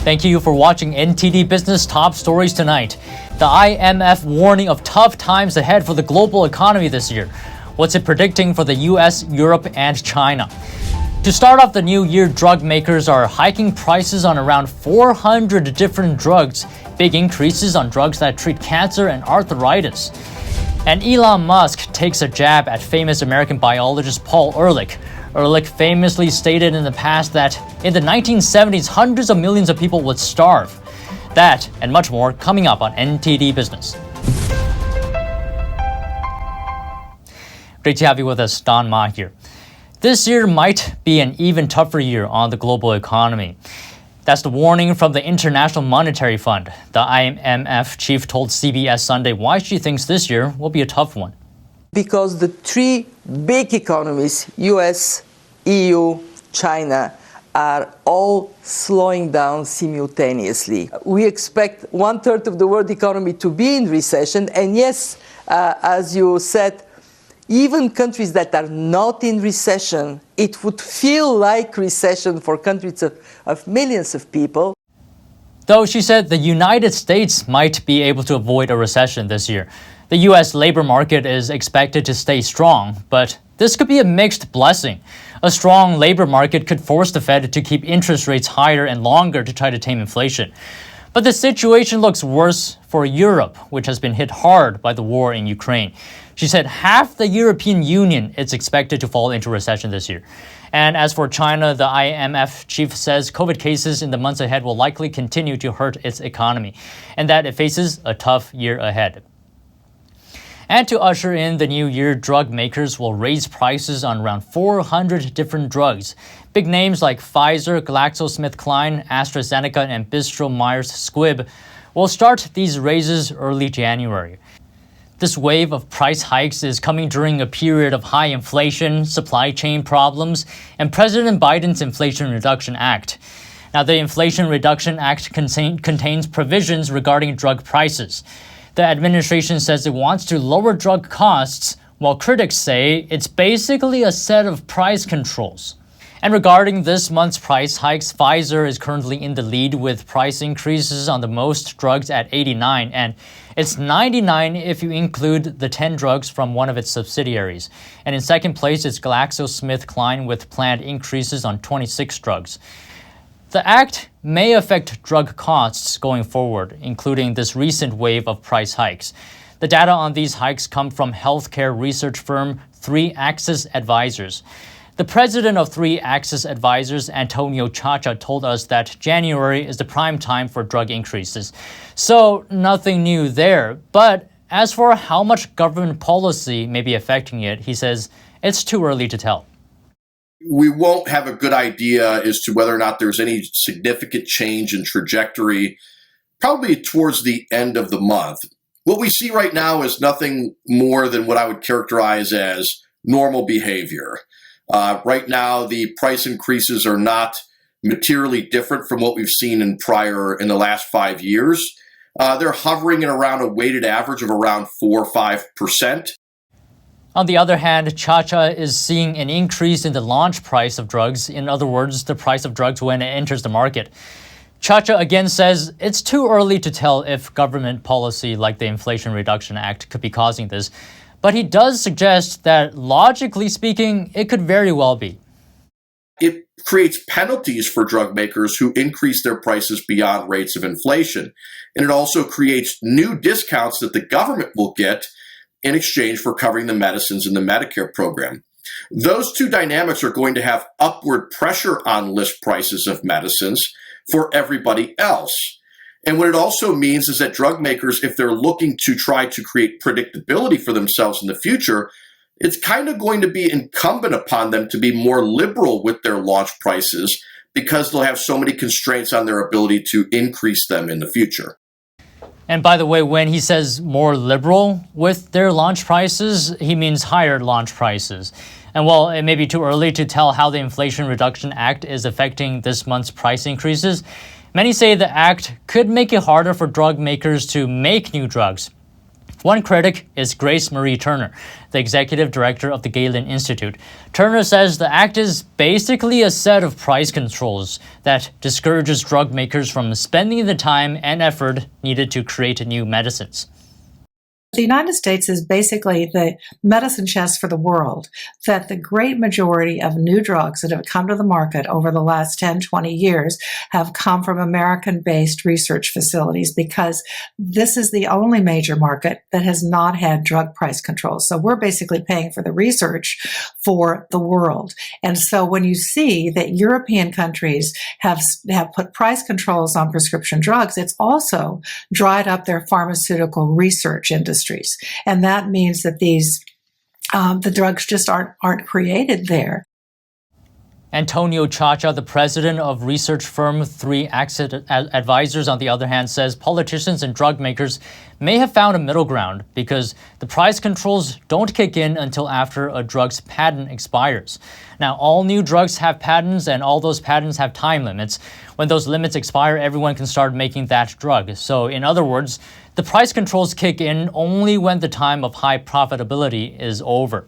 Thank you for watching NTD Business Top Stories tonight. The IMF warning of tough times ahead for the global economy this year. What's it predicting for the US, Europe, and China? To start off the new year, drug makers are hiking prices on around 400 different drugs, big increases on drugs that treat cancer and arthritis. And Elon Musk takes a jab at famous American biologist Paul Ehrlich. Ehrlich famously stated in the past that in the 1970s, hundreds of millions of people would starve. That and much more coming up on NTD Business. Great to have you with us, Don Ma here. This year might be an even tougher year on the global economy. That's the warning from the International Monetary Fund. The IMF chief told CBS Sunday why she thinks this year will be a tough one. Because the three big economies, US, EU, China, are all slowing down simultaneously. We expect 1/3 of the world economy to be in recession, and yes, as you said, even countries that are not in recession, it would feel like recession for countries of millions of people. Though she said the United States might be able to avoid a recession this year. The U.S. labor market is expected to stay strong, but this could be a mixed blessing. A strong labor market could force the Fed to keep interest rates higher and longer to try to tame inflation. But the situation looks worse for Europe, which has been hit hard by the war in Ukraine. She said half the European Union is expected to fall into recession this year. And as for China, the IMF chief says COVID cases in the months ahead will likely continue to hurt its economy, and that it faces a tough year ahead. And to usher in the new year, drug makers will raise prices on around 400 different drugs. Big names like Pfizer, GlaxoSmithKline, AstraZeneca, and Bristol Myers Squibb will start these raises early January. This wave of price hikes is coming during a period of high inflation, supply chain problems, and President Biden's Inflation Reduction Act. Now, the Inflation Reduction Act contains provisions regarding drug prices. The administration says it wants to lower drug costs, while critics say it's basically a set of price controls. And regarding this month's price hikes, Pfizer is currently in the lead with price increases on the most drugs at 89, and it's 99 if you include the 10 drugs from one of its subsidiaries. And in second place is GlaxoSmithKline with planned increases on 26 drugs. The act may affect drug costs going forward, including this recent wave of price hikes. The data on these hikes come from healthcare research firm 3 Axis Advisors. The president of 3 Axis Advisors, Antonio Chacha, told us that January is the prime time for drug increases. So nothing new there. But as for how much government policy may be affecting it, he says it's too early to tell. We won't have a good idea as to whether or not there's any significant change in trajectory, probably towards the end of the month. What we see right now is nothing more than what I would characterize as normal behavior. Right now, the price increases are not materially different from what we've seen in the last 5 years. They're hovering at around a weighted average of around 4 or 5%. On the other hand, Chacha is seeing an increase in the launch price of drugs. In other words, the price of drugs when it enters the market. Chacha again says it's too early to tell if government policy like the Inflation Reduction Act could be causing this. But he does suggest that, logically speaking, it could very well be. It creates penalties for drug makers who increase their prices beyond rates of inflation. And it also creates new discounts that the government will get in exchange for covering the medicines in the Medicare program. Those two dynamics are going to have upward pressure on list prices of medicines for everybody else. And what it also means is that drug makers, if they're looking to try to create predictability for themselves in the future, it's kind of going to be incumbent upon them to be more liberal with their launch prices because they'll have so many constraints on their ability to increase them in the future. And by the way, when he says more liberal with their launch prices, he means higher launch prices. And while it may be too early to tell how the Inflation Reduction Act is affecting this month's price increases, many say the act could make it harder for drug makers to make new drugs. One critic is Grace Marie Turner, the executive director of the GLSEN Institute. Turner says the act is basically a set of price controls that discourages drug makers from spending the time and effort needed to create new medicines. The United States is basically the medicine chest for the world, that the great majority of new drugs that have come to the market over the last 10, 20 years have come from American-based research facilities, because this is the only major market that has not had drug price controls. So we're basically paying for the research for the world. And so when you see that European countries have put price controls on prescription drugs, it's also dried up their pharmaceutical research industries. And that means that the drugs just aren't created there. Antonio Chacha, the president of research firm 3 Exit Advisors, on the other hand, says politicians and drug makers may have found a middle ground because the price controls don't kick in until after a drug's patent expires. Now, all new drugs have patents, and all those patents have time limits. When those limits expire, everyone can start making that drug. So, in other words, the price controls kick in only when the time of high profitability is over.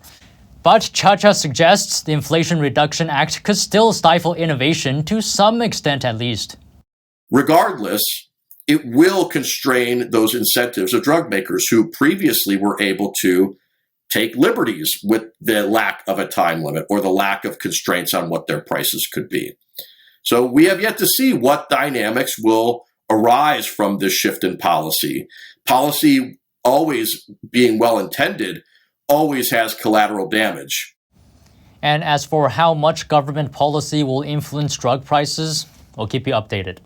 But Chacha suggests the Inflation Reduction Act could still stifle innovation to some extent at least. Regardless, it will constrain those incentives of drug makers who previously were able to take liberties with the lack of a time limit or the lack of constraints on what their prices could be. So we have yet to see what dynamics will arise from this shift in policy. Policy, always being well-intended, always has collateral damage. And as for how much government policy will influence drug prices, we'll keep you updated.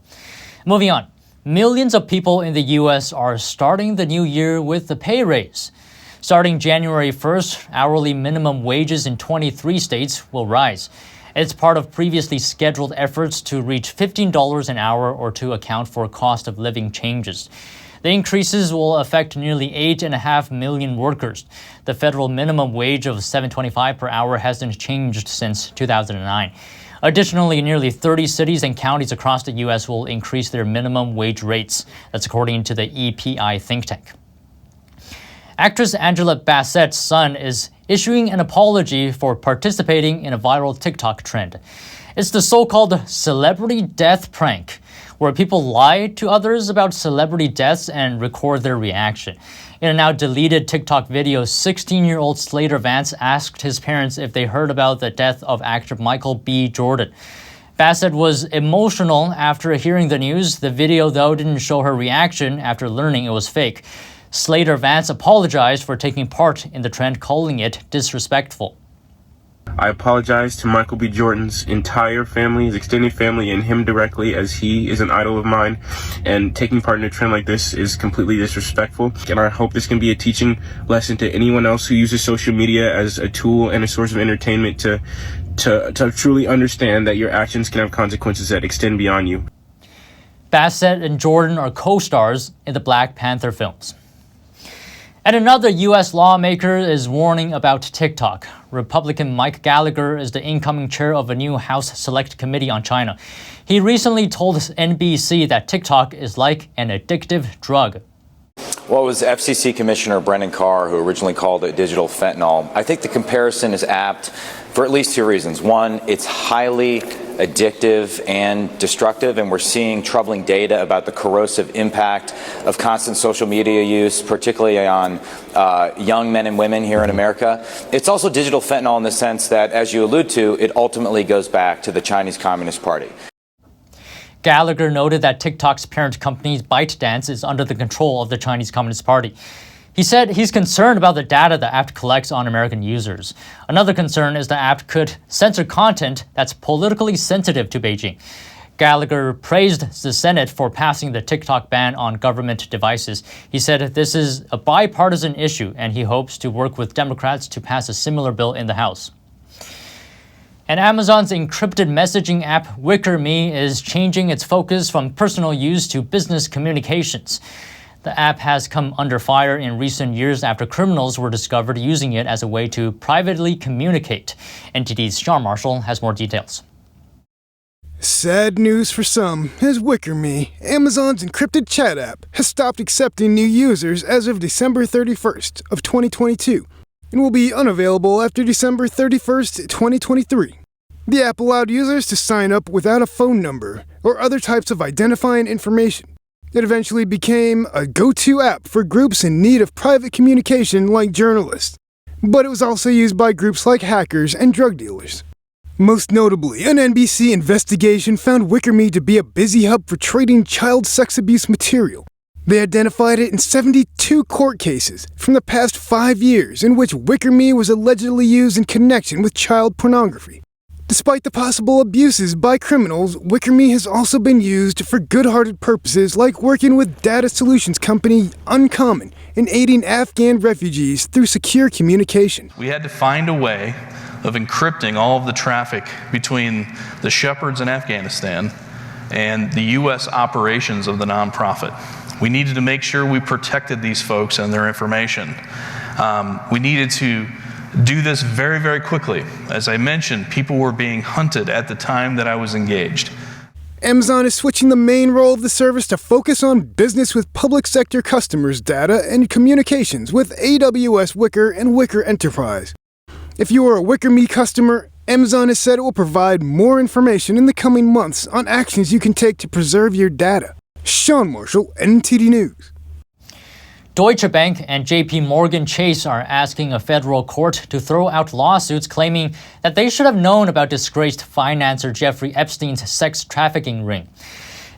Moving on, millions of people in the U.S. are starting the new year with a pay raise. Starting January 1st, hourly minimum wages in 23 states will rise. It's part of previously scheduled efforts to reach $15 an hour or to account for cost of living changes. The increases will affect nearly 8.5 million workers. The federal minimum wage of $7.25 per hour hasn't changed since 2009. Additionally, nearly 30 cities and counties across the U.S. will increase their minimum wage rates. That's according to the EPI think tank. Actress Angela Bassett's son is issuing an apology for participating in a viral TikTok trend. It's the so-called celebrity death prank, where people lie to others about celebrity deaths and record their reaction. In a now deleted TikTok video, 16-year-old Slater Vance asked his parents if they heard about the death of actor Michael B. Jordan. Bassett was emotional after hearing the news. The video, though, didn't show her reaction after learning it was fake. Slater Vance apologized for taking part in the trend, calling it disrespectful. I apologize to Michael B. Jordan's entire family, his extended family, and him directly, as he is an idol of mine, and taking part in a trend like this is completely disrespectful. And I hope this can be a teaching lesson to anyone else who uses social media as a tool and a source of entertainment to truly understand that your actions can have consequences that extend beyond you. Bassett and Jordan are co-stars in the Black Panther films. And another U.S. lawmaker is warning about TikTok. Republican Mike Gallagher is the incoming chair of a new House Select Committee on China. He recently told NBC that TikTok is like an addictive drug. Well, it was FCC Commissioner Brendan Carr who originally called it digital fentanyl. I think the comparison is apt for at least 2 reasons. One, it's highly addictive and destructive, and we're seeing troubling data about the corrosive impact of constant social media use, particularly on young men and women here in America. It's also digital fentanyl in the sense that, as you allude to, it ultimately goes back to the Chinese Communist Party. Gallagher noted that TikTok's parent company ByteDance is under the control of the Chinese Communist Party. He said he's concerned about the data the app collects on American users. Another concern is the app could censor content that's politically sensitive to Beijing. Gallagher praised the Senate for passing the TikTok ban on government devices. He said this is a bipartisan issue, and he hopes to work with Democrats to pass a similar bill in the House. And Amazon's encrypted messaging app WickerMe is changing its focus from personal use to business communications. The app has come under fire in recent years after criminals were discovered using it as a way to privately communicate. NTD's Sean Marshall has more details. Sad news for some, as WickerMe, Amazon's encrypted chat app, has stopped accepting new users as of December 31st of 2022 and will be unavailable after December 31st, 2023. The app allowed users to sign up without a phone number or other types of identifying information. It eventually became a go-to app for groups in need of private communication like journalists, but it was also used by groups like hackers and drug dealers. Most notably, an NBC investigation found WickerMe to be a busy hub for trading child sex abuse material. They identified it in 72 court cases from the past 5 years in which WickerMe was allegedly used in connection with child pornography. Despite the possible abuses by criminals, WickerMe has also been used for good-hearted purposes like working with data solutions company Uncommon in aiding Afghan refugees through secure communication. We had to find a way of encrypting all of the traffic between the shepherds in Afghanistan and the U.S. operations of the nonprofit. We needed to make sure we protected these folks and their information. We needed to do this very, very quickly. As I mentioned, people were being hunted at the time that I was engaged. Amazon is switching the main role of the service to focus on business with public sector customers' data and communications with AWS Wicker and Wicker Enterprise. If you are a WickerMe customer, Amazon has said it will provide more information in the coming months on actions you can take to preserve your data. Sean Marshall, NTD News. Deutsche Bank and JP Morgan Chase are asking a federal court to throw out lawsuits claiming that they should have known about disgraced financier Jeffrey Epstein's sex trafficking ring.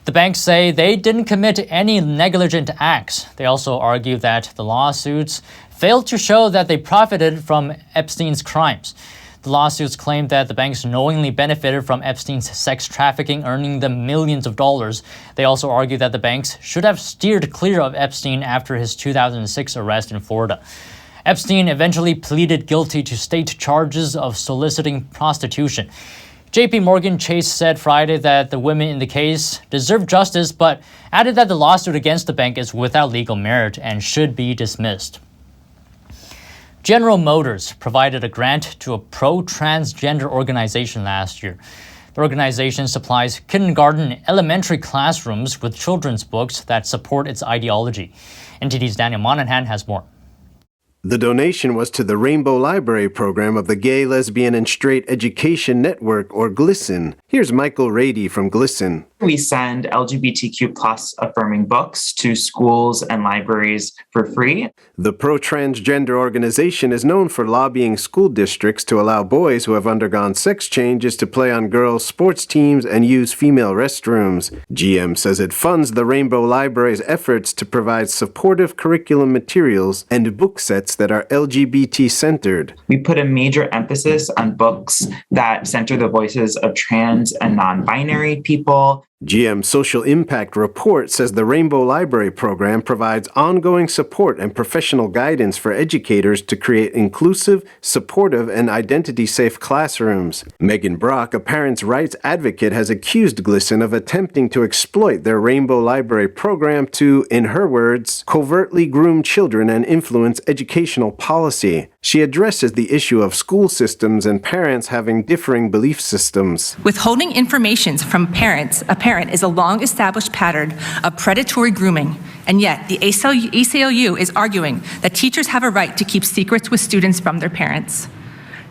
The banks say they didn't commit any negligent acts. They also argue that the lawsuits failed to show that they profited from Epstein's crimes. The lawsuits claim that the banks knowingly benefited from Epstein's sex trafficking, earning them millions of dollars. They also argue that the banks should have steered clear of Epstein after his 2006 arrest in Florida. Epstein eventually pleaded guilty to state charges of soliciting prostitution. JP Morgan Chase said Friday that the women in the case deserve justice, but added that the lawsuit against the bank is without legal merit and should be dismissed. General Motors provided a grant to a pro-transgender organization last year. The organization supplies kindergarten and elementary classrooms with children's books that support its ideology. NTD's Daniel Monahan has more. The donation was to the Rainbow Library program of the Gay, Lesbian, and Straight Education Network, or GLSEN. Here's Michael Rady from GLSEN. We send LGBTQ plus affirming books to schools and libraries for free. The pro-transgender organization is known for lobbying school districts to allow boys who have undergone sex changes to play on girls' sports teams and use female restrooms. GM says it funds the Rainbow Library's efforts to provide supportive curriculum materials and book sets that are LGBT-centered. We put a major emphasis on books that center the voices of trans and non-binary people. GM's Social Impact Report says the Rainbow Library program provides ongoing support and professional guidance for educators to create inclusive, supportive, and identity-safe classrooms. Megan Brock, a parents' rights advocate, has accused GLSEN of attempting to exploit their Rainbow Library program to, in her words, covertly groom children and influence educational policy. She addresses the issue of school systems and parents having differing belief systems. Withholding information from a parent is a long-established pattern of predatory grooming, and yet the ACLU is arguing that teachers have a right to keep secrets with students from their parents.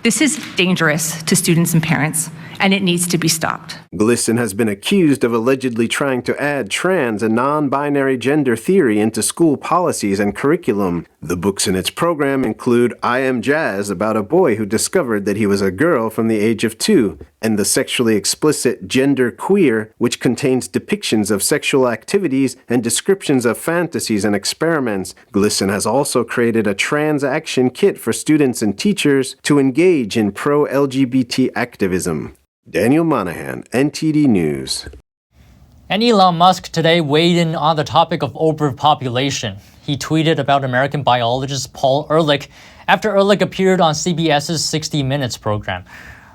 This is dangerous to students and parents, and it needs to be stopped. GLSEN has been accused of allegedly trying to add trans and non-binary gender theory into school policies and curriculum. The books in its program include I Am Jazz, about a boy who discovered that he was a girl from the age of 2, and the sexually explicit Gender Queer, which contains depictions of sexual activities and descriptions of fantasies and experiments. GLSEN has also created a trans action kit for students and teachers to engage in pro-LGBT activism. Daniel Monahan, NTD News. And Elon Musk today weighed in on the topic of overpopulation. He tweeted about American biologist Paul Ehrlich after Ehrlich appeared on CBS's 60 Minutes program.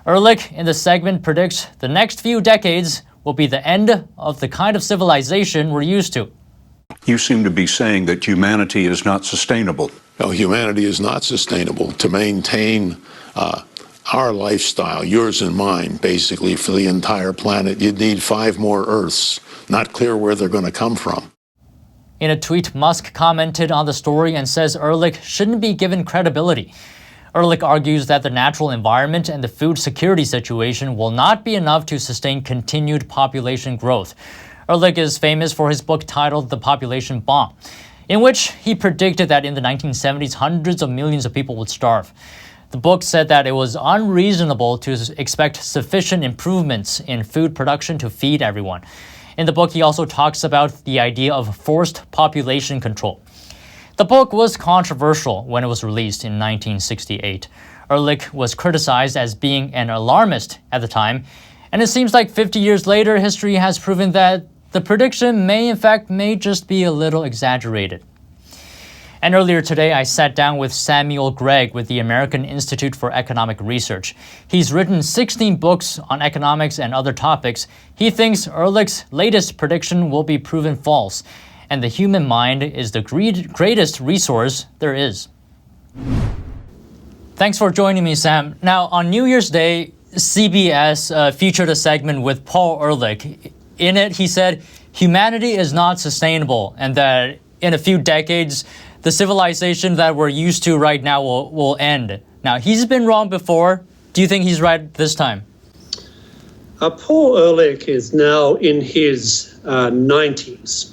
Ehrlich, in the segment, predicts the next few decades will be the end of the kind of civilization we're used to. You seem to be saying that humanity is not sustainable. No, humanity is not sustainable. To maintain our lifestyle, yours and mine, basically, for the entire planet, you'd need 5 more Earths. Not clear where they're going to come from. In a tweet, Musk commented on the story and says Ehrlich shouldn't be given credibility. Ehrlich argues that the natural environment and the food security situation will not be enough to sustain continued population growth. Ehrlich is famous for his book titled The Population Bomb, in which he predicted that in the 1970s, hundreds of millions of people would starve. The book said that it was unreasonable to expect sufficient improvements in food production to feed everyone. In the book, he also talks about the idea of forced population control. The book was controversial when it was released in 1968. Ehrlich was criticized as being an alarmist at the time, and it seems like 50 years later, history has proven that the prediction may just be a little exaggerated. And earlier today, I sat down with Samuel Gregg with the American Institute for Economic Research. He's written 16 books on economics and other topics. He thinks Ehrlich's latest prediction will be proven false, and the human mind is the greatest resource there is. Thanks for joining me, Sam. Now, on New Year's Day, CBS featured a segment with Paul Ehrlich. In it, he said, humanity is not sustainable, and that in a few decades, the civilization that we're used to right now will end. Now, he's been wrong before. Do you think he's right this time? Paul Ehrlich is now in his 90s.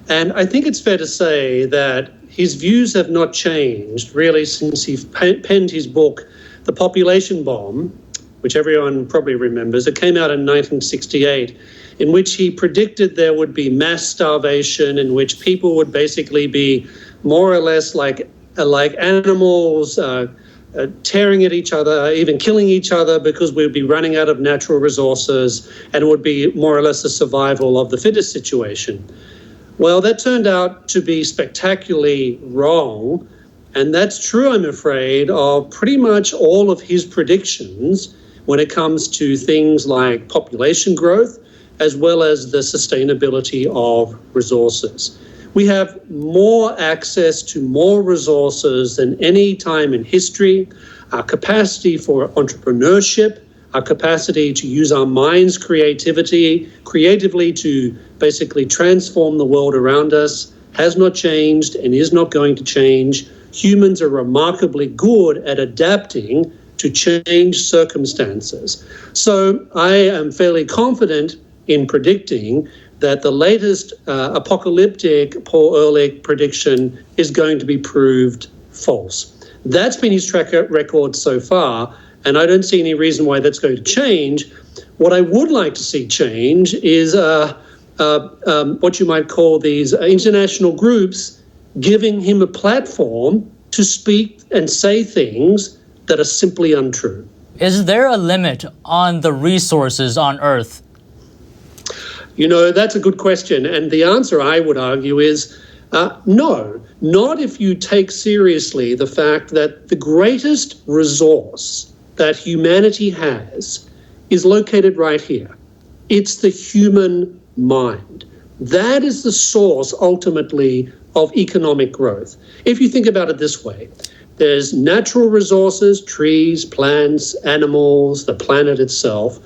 And I think it's fair to say that his views have not changed really since he penned his book, The Population Bomb, which everyone probably remembers. It came out in 1968, in which he predicted there would be mass starvation, in which people would basically be more or less like animals, tearing at each other, even killing each other, because we'd be running out of natural resources, and it would be more or less a survival of the fittest situation. Well, that turned out to be spectacularly wrong, and that's true, I'm afraid, of pretty much all of his predictions when it comes to things like population growth, as well as the sustainability of resources. We have more access to more resources than any time in history. Our capacity for entrepreneurship, our capacity to use our minds creatively to basically transform the world around us has not changed and is not going to change. Humans are remarkably good at adapting to change circumstances. So I am fairly confident in predicting that the latest apocalyptic Paul Ehrlich prediction is going to be proved false. That's been his track record so far, and I don't see any reason why that's going to change. What I would like to see change is what you might call these international groups giving him a platform to speak and say things that are simply untrue. Is there a limit on the resources on Earth? You know, that's a good question. And the answer, I would argue, is no, not if you take seriously the fact that the greatest resource that humanity has is located right here. It's the human mind. That is the source, ultimately, of economic growth. If you think about it this way, there's natural resources, trees, plants, animals, the planet itself,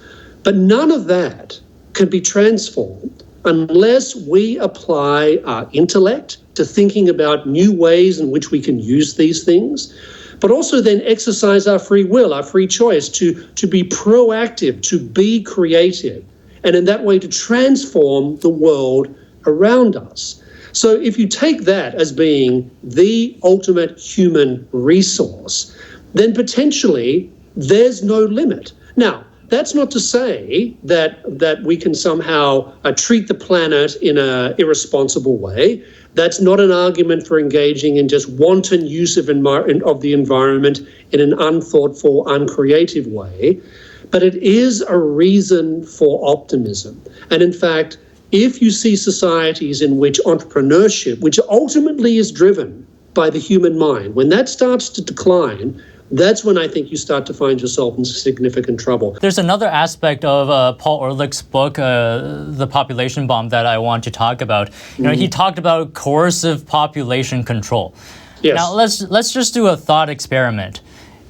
but none of that can be transformed unless we apply our intellect to thinking about new ways in which we can use these things, but also then exercise our free will, our free choice to be proactive, to be creative, and in that way to transform the world around us. So if you take that as being the ultimate human resource, then potentially there's no limit. Now, that's not to say that we can somehow treat the planet in an irresponsible way. That's not an argument for engaging in just wanton use of the environment in an unthoughtful, uncreative way. But it is a reason for optimism. And in fact, if you see societies in which entrepreneurship, which ultimately is driven by the human mind, when that starts to decline, that's when I think you start to find yourself in significant trouble. There's another aspect of Paul Ehrlich's book, The Population Bomb, that I want to talk about. You know, he talked about coercive population control. Yes. Now, let's just do a thought experiment.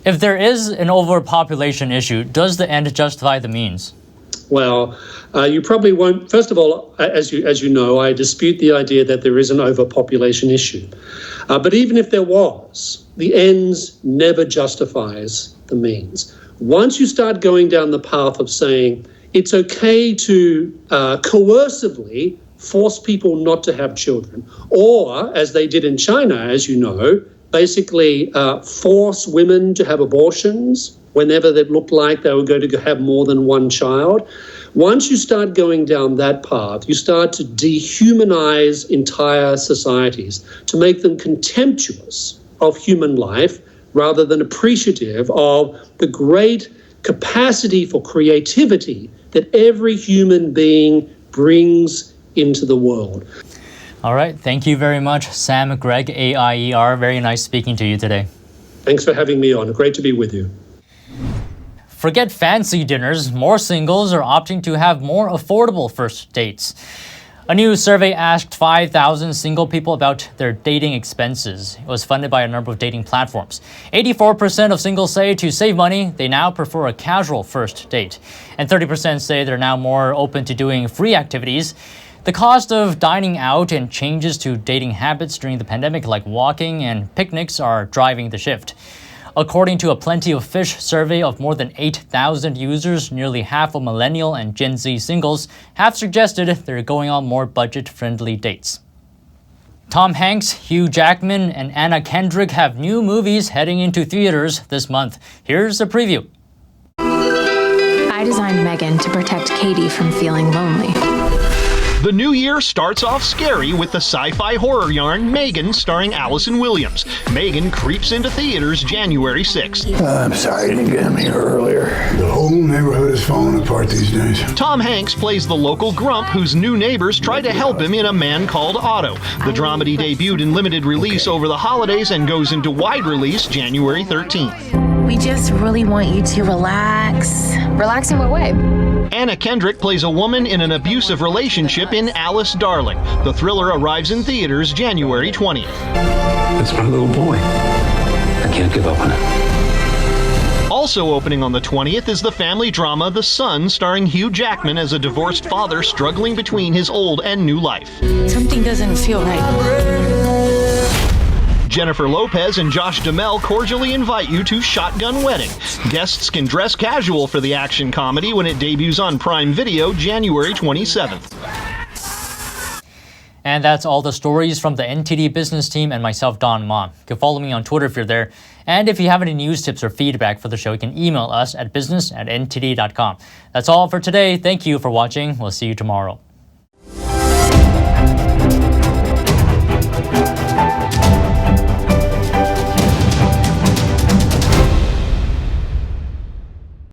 If there is an overpopulation issue, does the end justify the means? Well, you probably won't. First of all, as you know, I dispute the idea that there is an overpopulation issue. But even if there was, the ends never justifies the means. Once you start going down the path of saying it's okay to coercively force people not to have children, or as they did in China, as you know, basically force women to have abortions whenever they looked like they were going to have more than one child. Once you start going down that path, you start to dehumanize entire societies, to make them contemptuous of human life rather than appreciative of the great capacity for creativity that every human being brings into the world. All right. Thank you very much, Sam Gregg, AIER. Very nice speaking to you today. Thanks for having me on. Great to be with you. Forget fancy dinners. More singles are opting to have more affordable first dates. A new survey asked 5,000 single people about their dating expenses. It was funded by a number of dating platforms. 84% of singles say to save money, they now prefer a casual first date. And 30% say they're now more open to doing free activities. The cost of dining out and changes to dating habits during the pandemic, like walking and picnics, are driving the shift. According to a Plenty of Fish survey of more than 8,000 users, nearly half of millennial and Gen Z singles have suggested they're going on more budget-friendly dates. Tom Hanks, Hugh Jackman, and Anna Kendrick have new movies heading into theaters this month. Here's a preview. I designed Megan to protect Katie from feeling lonely. The new year starts off scary with the sci-fi horror yarn Megan, starring Allison Williams. Megan creeps into theaters January 6th. I'm sorry I didn't get him here earlier. The whole neighborhood is falling apart these days. Tom Hanks plays the local grump whose new neighbors try to help him in A Man Called Otto. The dramedy debuted in limited release over the holidays and goes into wide release January 13th. We just really want you to relax. Relax in what way? Anna Kendrick plays a woman in an abusive relationship in Alice Darling. The thriller arrives in theaters January 20th. That's my little boy. I can't give up on it. Also opening on the 20th is the family drama The Son, starring Hugh Jackman as a divorced father struggling between his old and new life. Something doesn't feel right. Jennifer Lopez and Josh Duhamel cordially invite you to Shotgun Wedding. Guests can dress casual for the action comedy when it debuts on Prime Video January 27th. And that's all the stories from the NTD Business team and myself, Don Ma. You can follow me on Twitter if you're there. And if you have any news tips or feedback for the show, you can email us at business@ntd.com. That's all for today. Thank you for watching. We'll see you tomorrow.